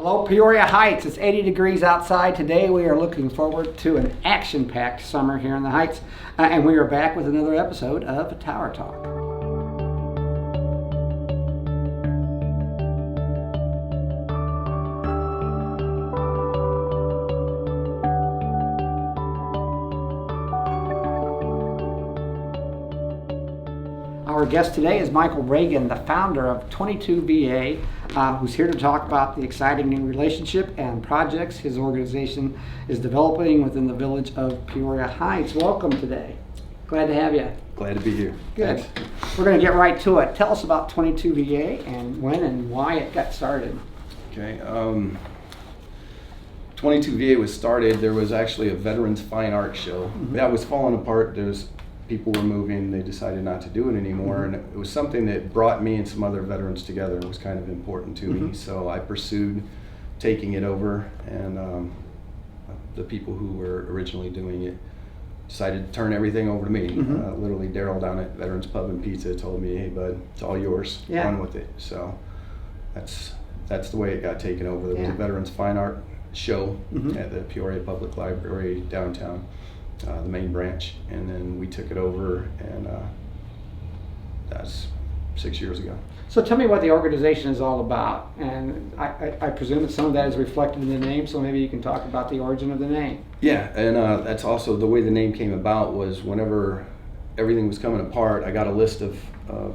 Hello, Peoria Heights. It's 80 degrees outside. Today we are looking forward to an action-packed summer here in the Heights. And we are back with another episode of Tower Talk. Our guest today is Michael Reagan, the founder of 22VA, who's here to talk about the exciting new relationship and projects his organization is developing within the village of Peoria Heights. Welcome today. Glad to have you. Glad to be here. Good. Thanks. We're going to get right to it. Tell us about 22VA and when and why it got started. Okay. 22VA was started. There was actually a Veterans Fine Art Show. That was falling apart. People were moving, they decided not to do it anymore, and it was something that brought me and some other veterans together. It was kind of important to me, so I pursued taking it over, and the people who were originally doing it decided to turn everything over to me. Literally, Daryl down at Veterans Pub and Pizza told me, "Hey bud, it's all yours, run with it." So that's the way it got taken over. There was a Veterans Fine Art Show at the Peoria Public Library downtown. The main branch, and then we took it over, and that's 6 years ago. So tell me what the organization is all about, and I presume that some of that is reflected in the name, so maybe you can talk about the origin of the name. Yeah, and that's also the way the name came about. Was whenever everything was coming apart, I got a list of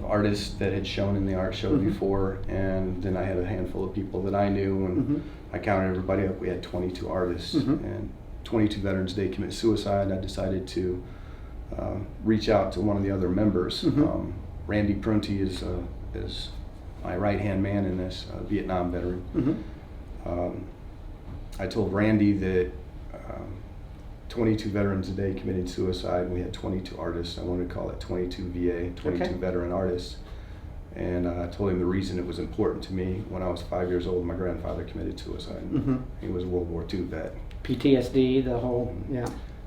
artists that had shown in the art show before, and then I had a handful of people that I knew, and I counted everybody up. We had 22 artists, and 22 Veterans Day commit suicide. I decided to reach out to one of the other members. Randy Prunty is my right-hand man in this, Vietnam veteran. I told Randy that 22 Veterans a Day committed suicide, and we had 22 artists. I wanted to call it 22VA, 22 veteran artists. And I told him the reason it was important to me. When I was 5 years old, my grandfather committed suicide. He was a World War II vet. PTSD, the whole,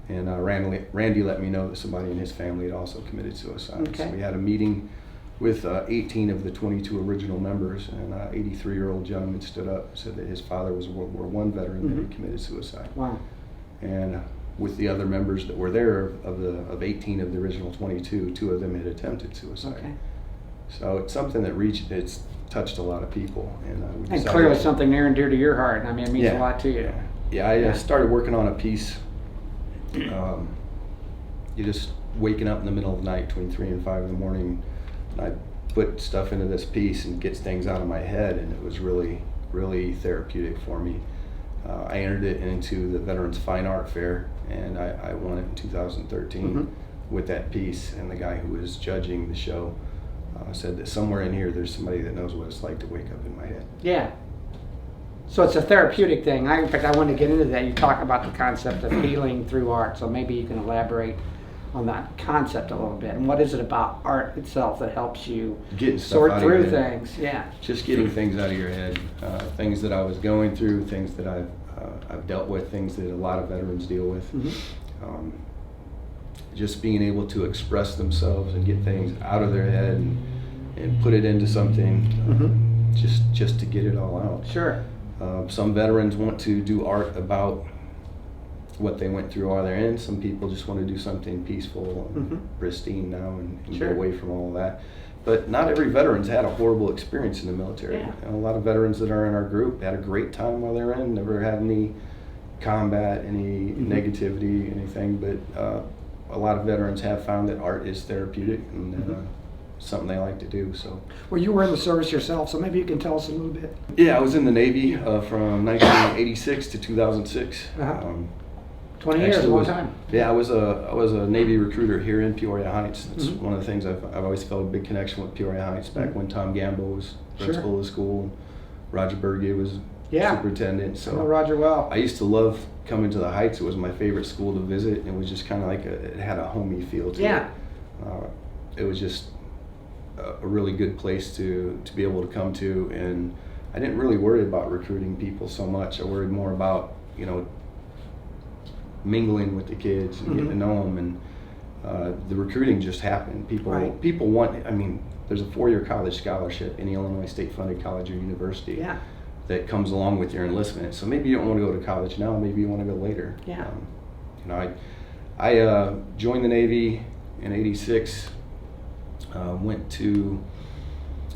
And Randy let me know that somebody in his family had also committed suicide. So we had a meeting with 18 of the 22 original members, and an 83-year-old gentleman stood up and said that his father was a World War I veteran and he committed suicide. Wow. And with the other members that were there, of 18 of the original 22, 2 of them had attempted suicide. Okay. So it's something that it's touched a lot of people, and and clearly something near and dear to your heart. I mean, it means a lot to you. Yeah, I started working on a piece. You're just waking up in the middle of the night between 3 and 5 in the morning, and I put stuff into this piece and gets things out of my head, and it was really, really therapeutic for me. I entered it into the Veterans Fine Art Fair, and I won it in 2013 with that piece, and the guy who was judging the show said that somewhere in here there's somebody that knows what it's like to wake up in my head. Yeah. So it's a therapeutic thing. In fact, I wanted to get into that. You talk about the concept of healing through art, so maybe you can elaborate on that concept a little bit. And what is it about art itself that helps you sort through things? Yeah. Just getting things out of your head, things that I was going through, things that I've dealt with, things that a lot of veterans deal with. Just being able to express themselves and get things out of their head and put it into something, just to get it all out. Sure. Some veterans want to do art about what they went through while they're in. Some people just want to do something peaceful and pristine now and get away from all of that. But not every veteran's had a horrible experience in the military. A lot of veterans that are in our group had a great time while they were in, never had any combat, any negativity, anything. But a lot of veterans have found that art is therapeutic and something they like to do. So, well, you were in the service yourself, so maybe you can tell us a little bit. Yeah, I was in the Navy from 1986 to 2006. 20 years, a long time. Yeah, I was a Navy recruiter here in Peoria Heights. That's one of the things I've always felt a big connection with Peoria Heights. Back when Tom Gamble was principal of the school, Roger Berge was superintendent. So I know Roger well. I used to love coming to the Heights. It was my favorite school to visit. It was just kind of like it had a homey feel to it. It was just a really good place to be able to come to, and I didn't really worry about recruiting people so much. I worried more about mingling with the kids and getting to know them, and the recruiting just happened. People want. I mean, there's a 4-year college scholarship, any Illinois state-funded college or university. that comes along with your enlistment. So maybe you don't want to go to college now, maybe you want to go later. Yeah. You know, I joined the Navy in '86, went to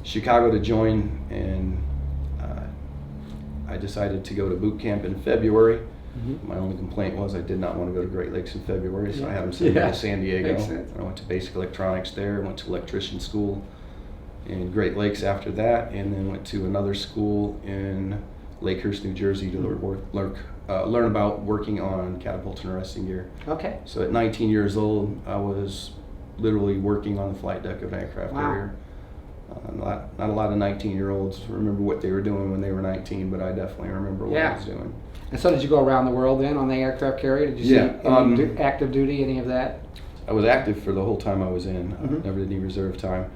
Chicago to join, and I decided to go to boot camp in February. My only complaint was I did not want to go to Great Lakes in February, so I had them send me to San Diego. Makes sense. I went to basic electronics there, went to electrician school in Great Lakes after that, and then went to another school in Lakehurst, New Jersey to learn about working on catapult and arresting gear. Okay. So at 19 years old, I was literally working on the flight deck of an aircraft carrier. Not a lot of 19-year-olds remember what they were doing when they were 19, but I definitely remember what I was doing. And so did you go around the world then on the aircraft carrier? Did you see any active duty, any of that? I was active for the whole time I was in. Never did any reserve time.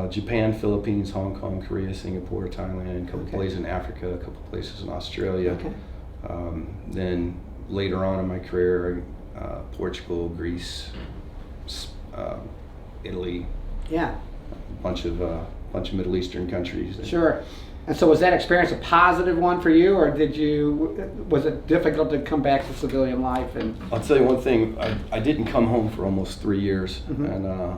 Japan, Philippines, Hong Kong, Korea, Singapore, Thailand, a couple places in Africa, a couple places in Australia. Then later on in my career, Portugal, Greece, Italy. Yeah. A bunch of Middle Eastern countries. Sure. And so was that experience a positive one for you, or was it difficult to come back to civilian life? And I'll tell you one thing, I didn't come home for almost 3 years, and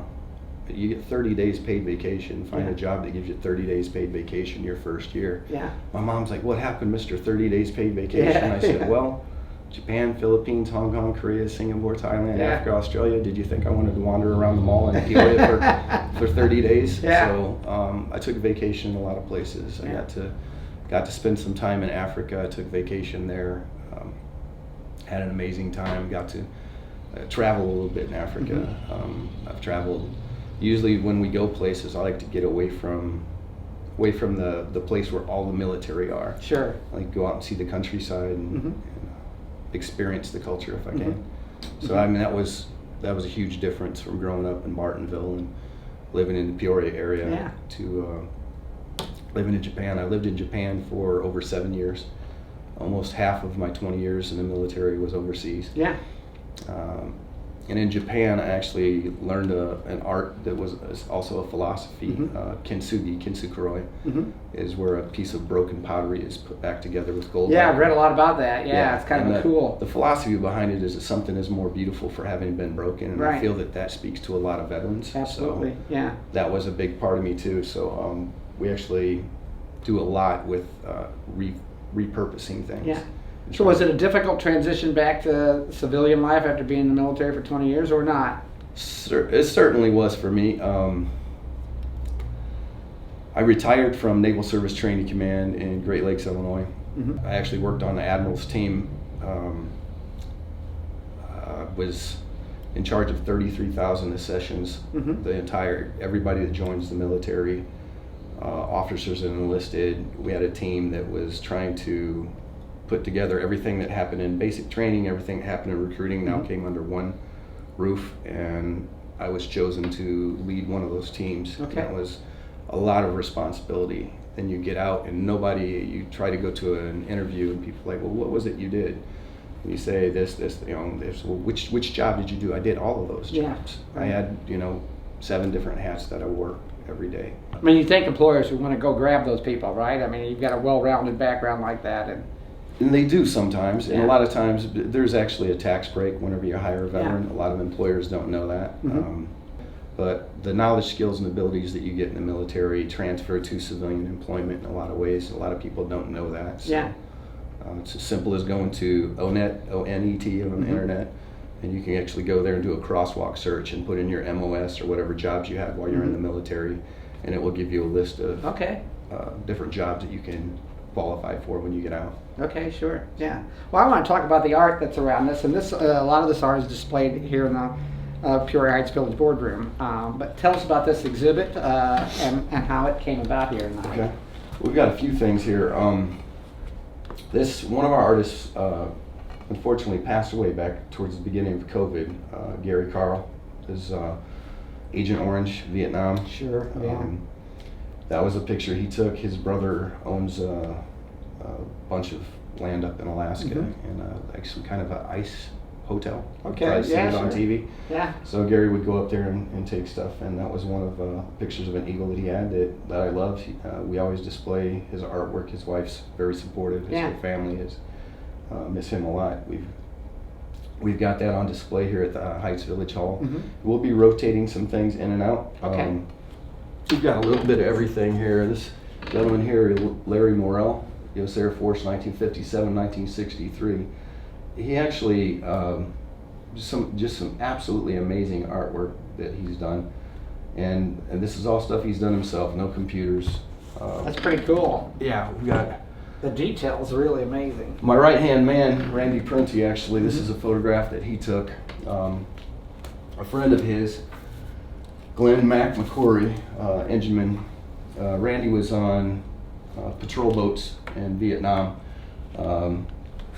you get 30 days paid vacation. Find a job that gives you 30 days paid vacation your first year. Yeah. My mom's like, "What happened, Mr. 30 days paid vacation?" I said, "Well, Japan, Philippines, Hong Kong, Korea, Singapore, Thailand, Africa, Australia. Did you think I wanted to wander around the mall in Peoria for 30 days? So I took vacation in a lot of places. I got to spend some time in Africa. I took vacation there. Had an amazing time. Got to travel a little bit in Africa. I've traveled. Usually when we go places, I like to get away from the place where all the military are. Sure. I like go out and see the countryside and experience the culture if I can. So I mean that was a huge difference from growing up in Martinville and living in the Peoria area to living in Japan. I lived in Japan for over 7 years. Almost half of my 20 years in the military was overseas. Yeah. And in Japan, I actually learned an art that was also a philosophy. Kintsugi, kintsukuroi, is where a piece of broken pottery is put back together with gold. Yeah, I've read a lot about that. Yeah, it's kind of cool. The philosophy behind it is that something is more beautiful for having been broken, and I feel that speaks to a lot of veterans. Absolutely, so that was a big part of me too. So we actually do a lot with repurposing things. Yeah. So was it a difficult transition back to civilian life after being in the military for 20 years or not? It certainly was for me. I retired from Naval Service Training Command in Great Lakes, Illinois. I actually worked on the Admiral's team. Was in charge of 33,000 accessions. Everybody that joins the military, officers and enlisted, we had a team that was trying to put together everything that happened in basic training, everything that happened in recruiting now came under one roof, and I was chosen to lead one of those teams. That was a lot of responsibility. Then you get out and you try to go to an interview and people are like, well, what was it you did? And you say this, well, which job did you do? I did all of those jobs. I had, 7 different hats that I wore every day. I mean, you think employers would want to go grab those people, right? I mean, you've got a well-rounded background like that. And they do sometimes, and a lot of times there's actually a tax break whenever you hire a veteran. A lot of employers don't know that. But the knowledge, skills, and abilities that you get in the military transfer to civilian employment in a lot of ways. A lot of people don't know that. So, it's as simple as going to ONET, O-N-E-T on the internet, and you can actually go there and do a crosswalk search and put in your MOS or whatever jobs you had while you're in the military, and it will give you a list of different jobs that you can qualify for when you get out. Okay, sure. Yeah. Well, I want to talk about the art that's around this, and this a lot of this art is displayed here in the Peoria Heights Village Boardroom. But tell us about this exhibit and how it came about here. Okay. We've got a few things here. One of our artists unfortunately passed away back towards the beginning of COVID. Gary Carl is Agent Orange, Vietnam. Sure. That was a picture he took. His brother owns a bunch of land up in Alaska and like some kind of an ice hotel. Okay, Probably seen yeah, it on sure. TV. Yeah. So Gary would go up there and take stuff, and that was one of pictures of an eagle that he had that I loved. We always display his artwork. His wife's very supportive. His Yeah. whole family is. Miss him a lot. We've got that on display here at the Heights Village Hall. Mm-hmm. We'll be rotating some things in and out. Okay. We've got a little bit of everything here. This gentleman here, Larry Morrell, U.S. Air Force, 1957, 1963. He actually just some absolutely amazing artwork that he's done, and this is all stuff he's done himself. No computers. That's pretty cool. Yeah, we've got. The detail's really amazing. My right-hand man, Randy Prunty, actually, this is a photograph that he took. A friend of his, Glenn Mac McCory, engineman. Randy was on patrol boats in Vietnam.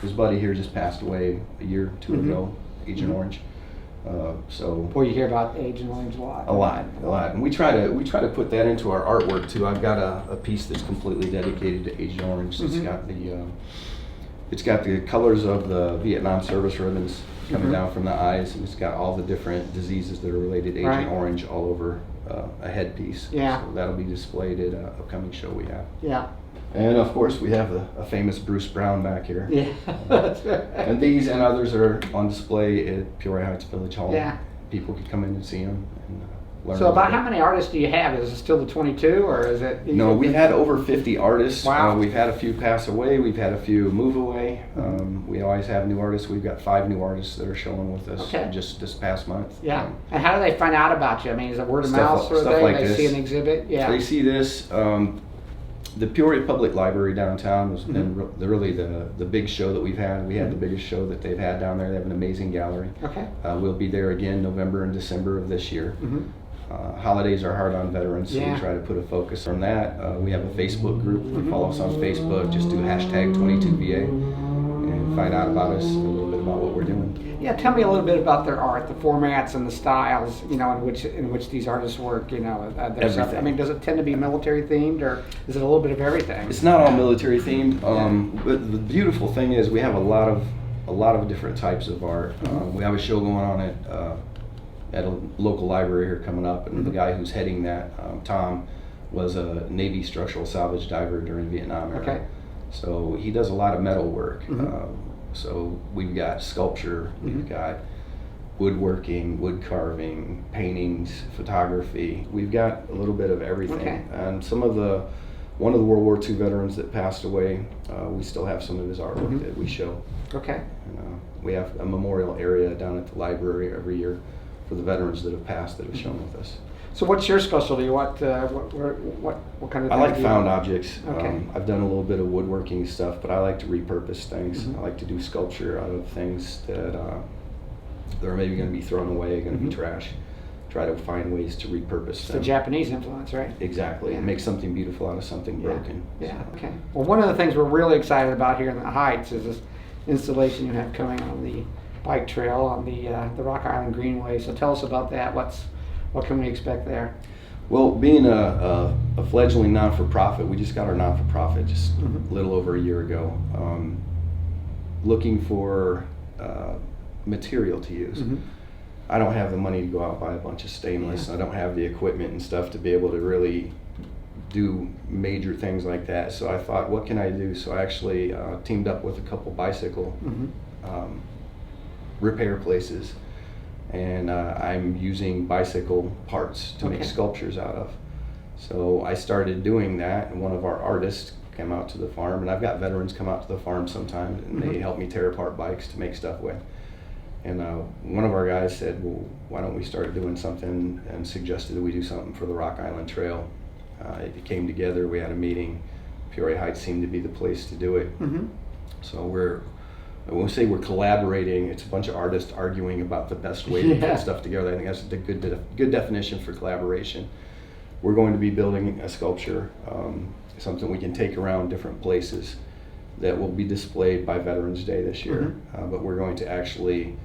His buddy here just passed away a year or two ago, Agent Orange. Boy, you hear about Agent Orange a lot. A lot, and we try to put that into our artwork too. I've got a piece that's completely dedicated to Agent Orange. It's got the colors of the Vietnam service ribbons coming down from the eyes, and it's got all the different diseases that are related to Agent Orange all over a headpiece. Yeah. So that'll be displayed at an upcoming show we have. Yeah. And of course, we have a famous Bruce Brown back here. Yeah. That's right. And these and others are on display at Peoria Heights Village Hall. Yeah. People could come in and see them and learn. So about how many artists do you have? Is it still the 22, or is it? No, we've had over 50 artists. Wow. We've had a few pass away. We've had a few move away. We always have new artists. We've got 5 new artists that are showing with us just this past month. Yeah. And how do they find out about you? I mean, is it word of mouth sort of stuff thing? like They this. see an exhibit? Yeah. They see this. The Peoria Public Library downtown has been really the big show that we've had. We had the biggest show that they've had down there. They have an amazing gallery. Okay. We'll be there again November and December of this year. Holidays are hard on veterans, so we try to put a focus on that. We have a Facebook group. Follow us on Facebook. Just do hashtag 22VA and find out about us, a little bit about what we're doing. Yeah, tell me a little bit about their art, the formats and the styles, you know, in which these artists work, you know. Their stuff. I mean, does it tend to be military themed, or is it a little bit of everything? It's not all military themed. But the beautiful thing is we have a lot of different types of art. We have a show going on at a local library here coming up, and the guy who's heading that, Tom, was a Navy structural salvage diver during Vietnam era. Okay. So he does a lot of metal work. So we've got sculpture, we've got woodworking, wood carving, paintings, photography. We've got a little bit of everything. Okay. And one of the World War II veterans that passed away, we still have some of his artwork that we show. Okay. And, we have a memorial area down at the library every year for the veterans that have passed that have shown with us. So what's your specialty? What kind of? I like found objects. Okay. I've done a little bit of woodworking stuff, but I like to repurpose things. I like to do sculpture out of things that are maybe going to be thrown away, going to be trash. Try to find ways to repurpose It's them. the Japanese influence, right? Exactly. Yeah. Make something beautiful out of something broken. Yeah. Okay. Well, one of the things we're really excited about here in the Heights is this installation you have coming on the bike trail on the Rock Island Greenway. So tell us about that. What can we expect there? Well, being a fledgling non-for-profit, we just got our non-for-profit just a little over a year ago. Looking for material to use. I don't have the money to go out and buy a bunch of stainless. I don't have the equipment and stuff to be able to really do major things like that. So I thought, what can I do? So I actually teamed up with a couple bicycle repair places, and I'm using bicycle parts to make sculptures out of. So I started doing that, and one of our artists came out to the farm, and I've got veterans come out to the farm sometimes, and they help me tear apart bikes to make stuff with. And one of our guys said, well, why don't we start doing something, and suggested that we do something for the Rock Island Trail. It came together, we had a meeting. Peoria Heights seemed to be the place to do it. So when we say we're collaborating, it's a bunch of artists arguing about the best way to put stuff together. I think that's a good definition for collaboration. We're going to be building a sculpture, something we can take around different places that will be displayed by Veterans Day this year. But we're going to actually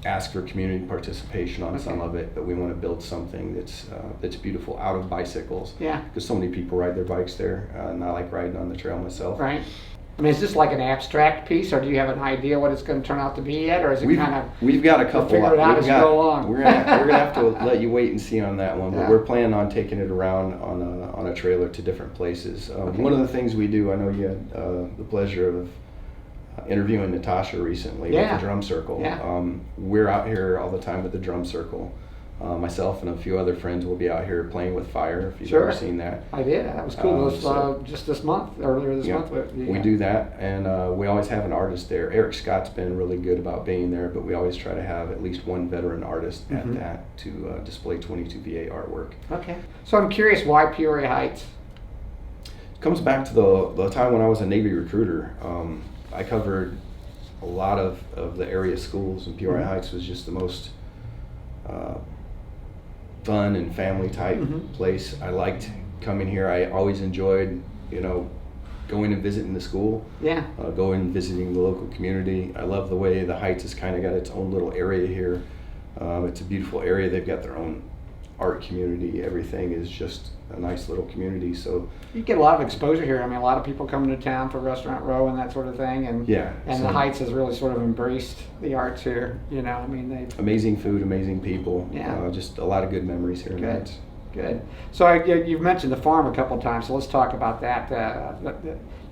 ask for community participation on some of it, but we want to build something that's beautiful out of bicycles. Yeah. Because so many people ride their bikes there, and I like riding on the trail myself. Right. I mean, is this like an abstract piece, or do you have an idea what it's going to turn out to be yet, or is it kind of we've got a couple. figure it out as you go along? We're gonna have to let you wait and see on that one, but Yeah. we're planning on taking it around on a trailer to different places. Okay. One of the things we do, I know you had the pleasure of interviewing Natasha recently with Yeah. the drum circle. Yeah. We're out here all the time with the drum circle. Myself and a few other friends will be out here playing with fire, if you've Sure. ever seen that. I did. That was cool. So- Just this month, earlier this Yeah, month. we do that, and we always have an artist there. Eric Scott's been really good about being there, but we always try to have at least one veteran artist Mhm. at that to display 22 VA artwork. Okay. So I'm curious, why Peoria Heights? It comes back to the time when I was a Navy recruiter. I covered a lot of the area schools, and Peoria Mhm. Heights was just the most fun and family type Mhm. place. I liked coming here. I always enjoyed, going and visiting the school, Yeah. going and visiting the local community. I love the way the Heights has kind of got its own little area here. It's a beautiful area. They've got their own art community. Everything is just a nice little community. So You get a lot of exposure here. I mean, a lot of people coming to town for Restaurant Row and that sort of thing. And yeah, and so the Heights has really sort of embraced the arts here. I mean, they amazing food, amazing people. Yeah. Just a lot of good memories here in the Good. Heights. Good. So you've mentioned the farm a couple of times, so let's talk about that.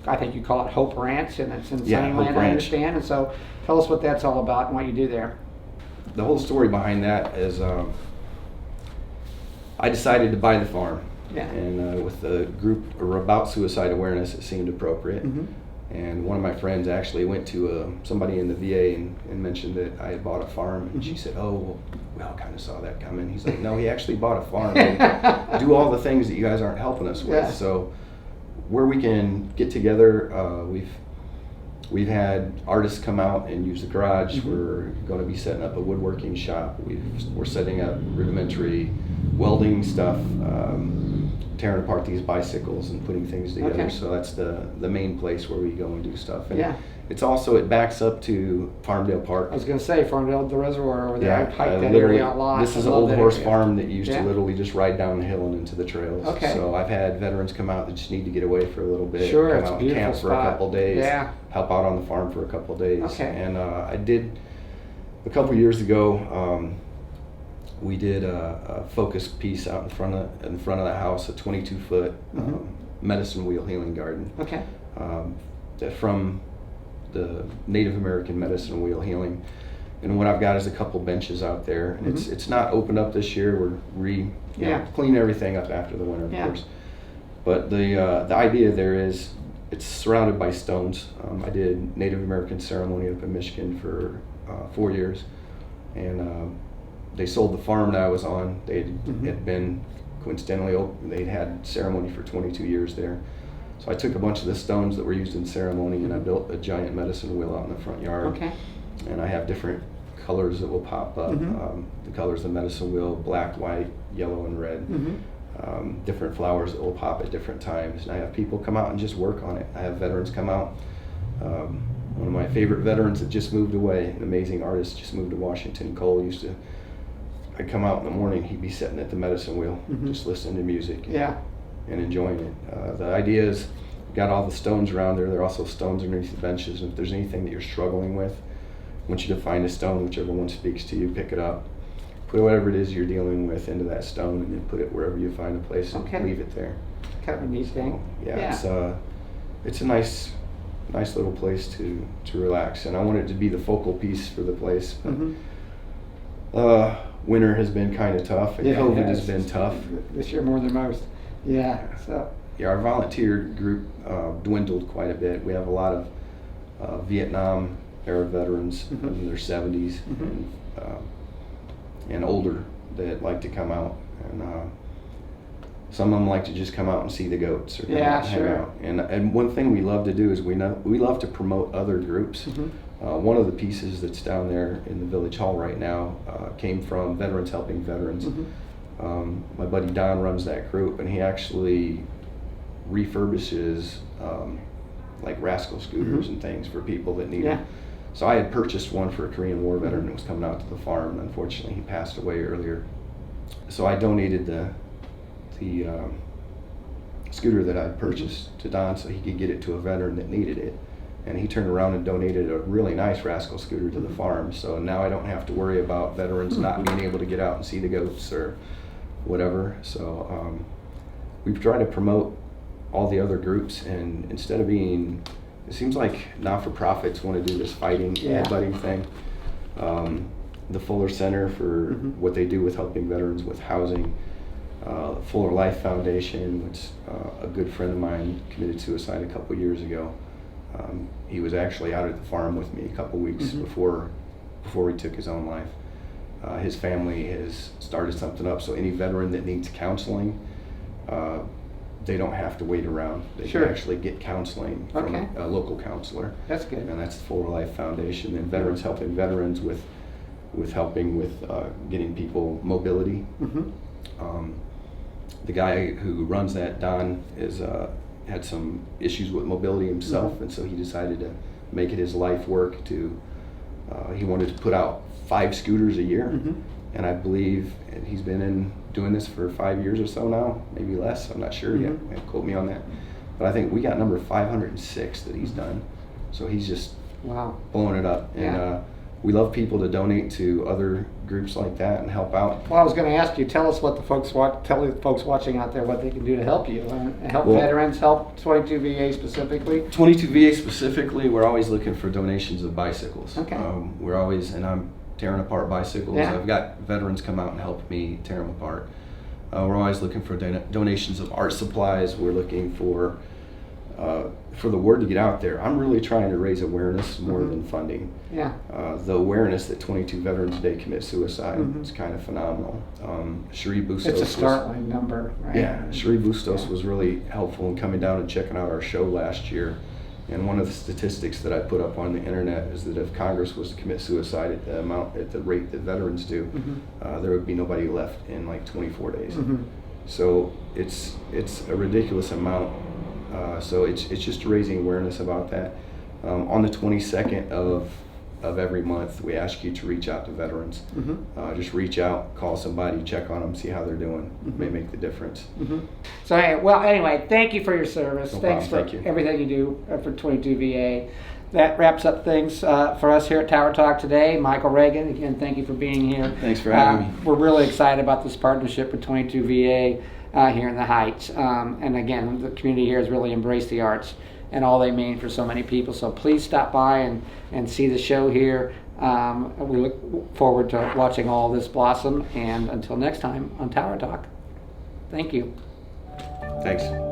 I think you call it Hope Ranch, and it's in Yeah, Sunnyland, Hope I Ranch. understand. And so tell us what that's all about and what you do there. The whole story behind that is I decided to buy the farm. Yeah. And with the group about suicide awareness, it seemed appropriate. Mhm. And one of my friends actually went to somebody in the VA and mentioned that I had bought a farm. And she Mhm. said, "Oh, well, we all kind of saw that coming." He's like, "No, he actually bought a farm and do all the things that you guys aren't helping us with." Yeah. So where we can get together, we've had artists come out and use the garage. Mhm. We're going to be setting up a woodworking shop. We're setting up rudimentary welding stuff, tearing apart these bicycles and putting things together. Okay. So that's the main place where we go and do stuff. And Yeah. it's also, it backs up to Farmdale Park. I was going to say, Farmdale, the reservoir over there. Yeah, I've hiked that literally, area a lot. this is I an love old that horse area. farm that used Yeah. to literally just ride down the hill and into the trails. Okay. So I've had veterans come out that just need to get away for a little bit, Sure, come it's a out and beautiful camp for a spot. couple days, Yeah. help out on the farm for a couple days. Okay. And I did, a couple years ago, we did a focus piece out in front of the house, a 22-foot Mhm. medicine wheel healing garden. Okay. That from the Native American medicine wheel healing. And what I've got is a couple benches out there. And Mhm. it's not opened up this year. We're Yeah. cleaning everything up after the winter, of Yeah. course. But the idea there is it's surrounded by stones. I did Native American ceremony up in Michigan for 4 years, and they sold the farm that I was on. They Mhm. had been coincidentally open. They'd had ceremony for 22 years there. So I took a bunch of the stones that were used in ceremony and I built a giant medicine wheel out in the front yard. Okay. And I have different colors that will pop up. Mhm. The colors of the medicine wheel: black, white, yellow, and red. Mhm. Different flowers that will pop at different times. And I have people come out and just work on it. I have veterans come out. One of my favorite veterans that just moved away, an amazing artist, just moved to Washington. Cole I'd come out in the morning, he'd be sitting at the medicine wheel, Mhm. just listening to music Yeah. and enjoying it. The idea is, we've got all the stones around there. There are also stones underneath the benches. And if there's anything that you're struggling with, I want you to find a stone, whichever one speaks to you, pick it up. Put whatever it is you're dealing with into that stone and then put it wherever you find a place and Okay. leave it there. Kind of a neat thing. Yeah, it's a nice little place to relax, and I want it to be the focal piece for the place. But, Mhm. winter has been kind of tough, and Yeah, COVID yeah, has it's- been tough. This year more than most. Yeah. So. Yeah, our volunteer group dwindled quite a bit. We have a lot of Vietnam era veterans Mhm. in their 70s Mhm. and older that like to come out, and some of them like to just come out and see the goats or come Yeah, out and sure. hang out. And one thing we love to do is we love to promote other groups. Mhm. One of the pieces that's down there in the village hall right now came from Veterans Helping Veterans. Mhm. My buddy Don runs that group, and he actually refurbishes like rascal scooters Mhm. and things for people that need Yeah. them. So I had purchased one for a Korean War veteran that was coming out to the farm, and unfortunately he passed away earlier. So I donated the scooter that I purchased to Don so he could get it to a veteran that needed it. and he turned around and donated a really nice rascal scooter to the farm. So now I don't have to worry about veterans not being able to get out and see the goats or whatever. So we've tried to promote all the other groups, and instead of being, it seems like not-for-profits want to do this fighting anybody thing. The Fuller Center for what they do with helping veterans with housing, Fuller Life Foundation, which a good friend of mine committed suicide a couple years ago. He was actually out at the farm with me a couple weeks before he took his own life. His family has started something up, so any veteran that needs counseling, they don't have to wait around. They can actually get counseling from a local counselor. That's good. And that's the Fuller Life Foundation. And veterans helping veterans with helping with getting people mobility. The guy who runs that, Don, is had some issues with mobility himself, and so he decided to make it his life work to. He wanted to put out 5 scooters a year, and I believe he's been doing this for 5 years or so now, maybe less. I'm not sure yet. Can't quote me on that, but I think we got number 506 that he's done. So he's just blowing it up, and we love people to donate to other groups like that and help out. Well, I was going to ask you, tell us what the folks tell the folks watching out there what they can do to help you and help veterans, help 22 VA specifically. 22 VA specifically, we're always looking for donations of bicycles. Okay. We're always, and I'm tearing apart bicycles. Yeah. I've got veterans come out and help me tear them apart. We're always looking for donations of art supplies. We're looking for the word to get out there. I'm really trying to raise awareness more than funding. Yeah. The awareness that 22 veterans a day commit suicide is kind of phenomenal. Cherie Bustos. It's a startling number, right? Yeah, Cherie Bustos was really helpful in coming down and checking out our show last year. And one of the statistics that I put up on the internet is that if Congress was to commit suicide at the rate that veterans do, there would be nobody left in like 24 days. So it's a ridiculous amount. So it's just raising awareness about that. On the 22nd of every month, we ask you to reach out to veterans. Just reach out, call somebody, check on them, see how they're doing. It may make the difference. So anyway, thank you for your service. No Thanks problem. for Thank you. everything you do for 22 VA. That wraps up things for us here at Tower Talk today. Michael Reagan, again, thank you for being here. Thanks for having me. We're really excited about this partnership with 22 VA here in the Heights. And again, the community here has really embraced the arts and all they mean for so many people. So please stop by and see the show here. We look forward to watching all this blossom. And until next time on Tower Talk, thank you. Thanks.